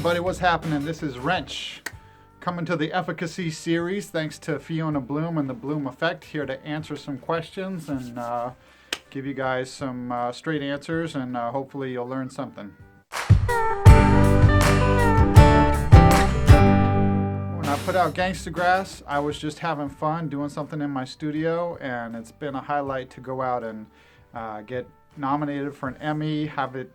everybody, what's happening? This is Rench coming to the Efficacy series thanks to Fiona Bloom and the Bloom Effect, here to answer some questions and give you guys some straight answers, and hopefully you'll learn something. When I put out Gangstagrass, I was just having fun doing something in my studio, and it's been a highlight to go out and get nominated for an Emmy, have it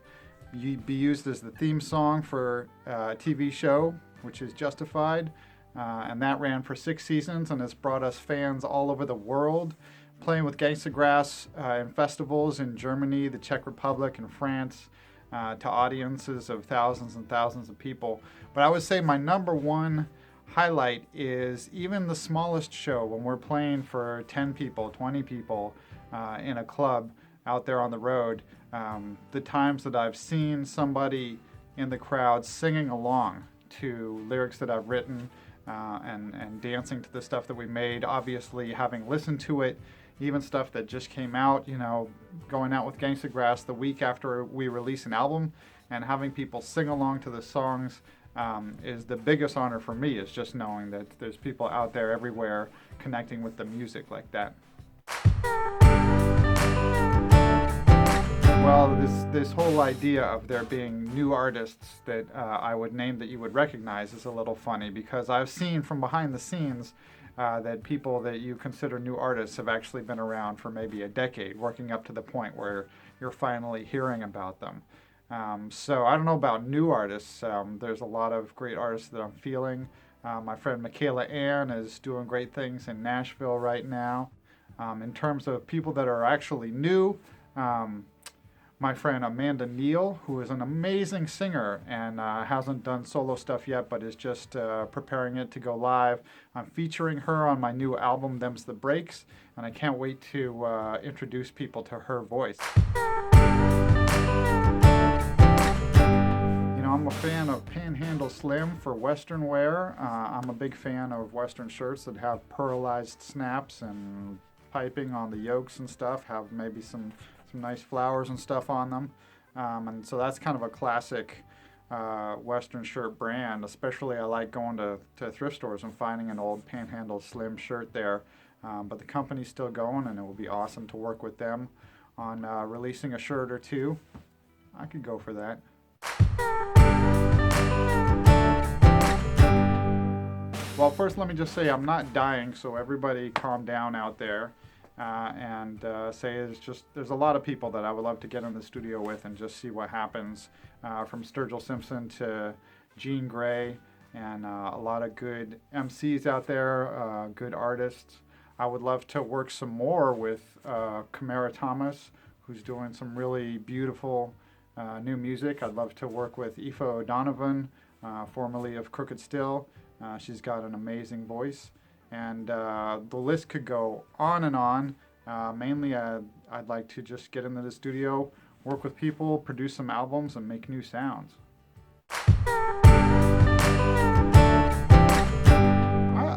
be used as the theme song for a TV show, which is Justified, and that ran for 6 seasons, and it's brought us fans all over the world, playing with Gangstagrass in festivals in Germany, the Czech Republic, and France, to audiences of thousands and thousands of people. But I would say my number one highlight is even the smallest show, when we're playing for 10 people, 20 people in a club out there on the road, the times that I've seen somebody in the crowd singing along to lyrics that I've written and dancing to the stuff that we made, obviously having listened to it, even stuff that just came out, going out with Gangstagrass the week after we release an album and having people sing along to the songs is the biggest honor for me, is just knowing that there's people out there everywhere connecting with the music like that. Well, this whole idea of there being new artists that I would name that you would recognize is a little funny, because I've seen from behind the scenes that people that you consider new artists have actually been around for maybe a decade, working up to the point where you're finally hearing about them. So I don't know about new artists. There's a lot of great artists that I'm feeling. My friend Michaela Ann is doing great things in Nashville right now. In terms of people that are actually new, my friend Amanda Neal, who is an amazing singer and hasn't done solo stuff yet, but is just preparing it to go live. I'm featuring her on my new album, Them's the Breaks, and I can't wait to introduce people to her voice. I'm a fan of Panhandle Slim for Western wear. I'm a big fan of Western shirts that have pearlized snaps and piping on the yokes and stuff, have maybe some nice flowers and stuff on them. And so that's kind of a classic Western shirt brand. Especially I like going to thrift stores and finding an old Panhandle Slim shirt there. But the company's still going, and it will be awesome to work with them on releasing a shirt or two. I could go for that. Well, first let me just say I'm not dying, so everybody calm down out there. And say there's a lot of people that I would love to get in the studio with and just see what happens, from Sturgill Simpson to Jean Grey, and a lot of good MCs out there, good artists. I would love to work some more with Kamara Thomas, who's doing some really beautiful new music. I'd love to work with Aoife O'Donovan, formerly of Crooked Still. She's got an amazing voice. And the list could go on and on. Mainly, I'd like to just get into the studio, work with people, produce some albums, and make new sounds.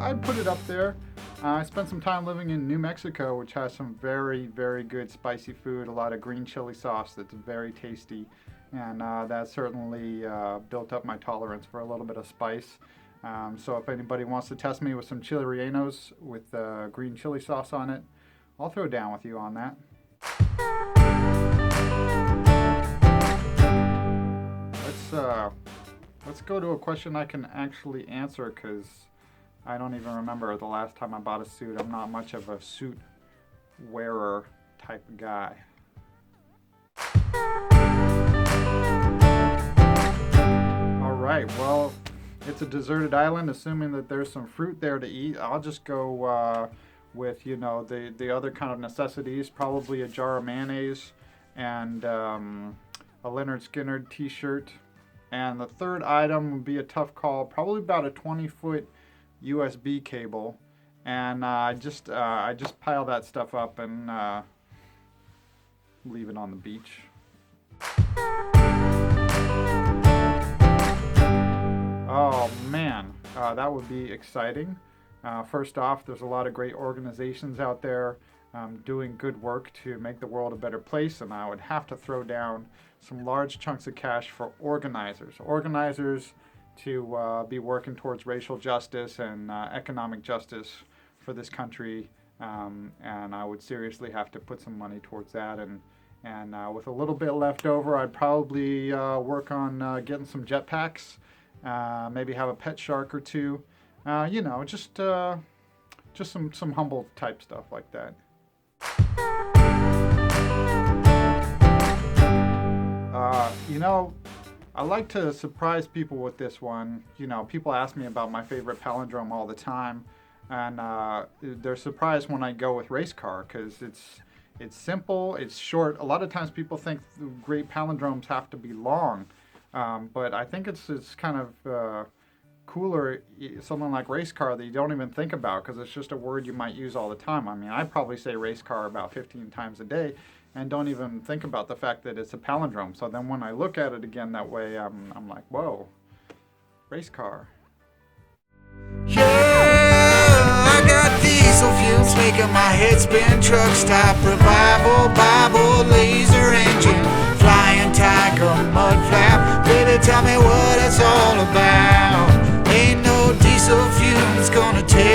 I'd put it up there. I spent some time living in New Mexico, which has some very, very good spicy food, a lot of green chili sauce that's very tasty. And that certainly built up my tolerance for a little bit of spice. So if anybody wants to test me with some chili rellenos with green chili sauce on it, I'll throw down with you on that. Let's go to a question I can actually answer, because I don't even remember the last time I bought a suit. I'm not much of a suit wearer type of guy. All right, well, it's a deserted island, assuming that there's some fruit there to eat. I'll just go with, the other kind of necessities, probably a jar of mayonnaise and a Leonard Skinner t-shirt. And the third item would be a tough call, probably about a 20-foot USB cable. And I just pile that stuff up and leave it on the beach. Oh man, that would be exciting. First off, there's a lot of great organizations out there doing good work to make the world a better place, and I would have to throw down some large chunks of cash for organizers. Organizers to be working towards racial justice and economic justice for this country. And I would seriously have to put some money towards that. And with a little bit left over, I'd probably work on getting some jetpacks, maybe have a pet shark or two. Just some humble type stuff like that. I like to surprise people with this one. People ask me about my favorite palindrome all the time, and they're surprised when I go with race car because it's simple, it's short. A lot of times people think great palindromes have to be long, but I think it's kind of cooler, something like race car that you don't even think about because it's just a word you might use all the time. I mean, I probably say race car about 15 times a day and don't even think about the fact that it's a palindrome. So then when I look at it again that way, I'm like, whoa, race car. Yeah, I got diesel fumes making my head spin. Truck stop, revival, Bible, laser engine, flying tiger, mud flap. Baby, tell me what it's all about. Ain't no diesel fumes gonna take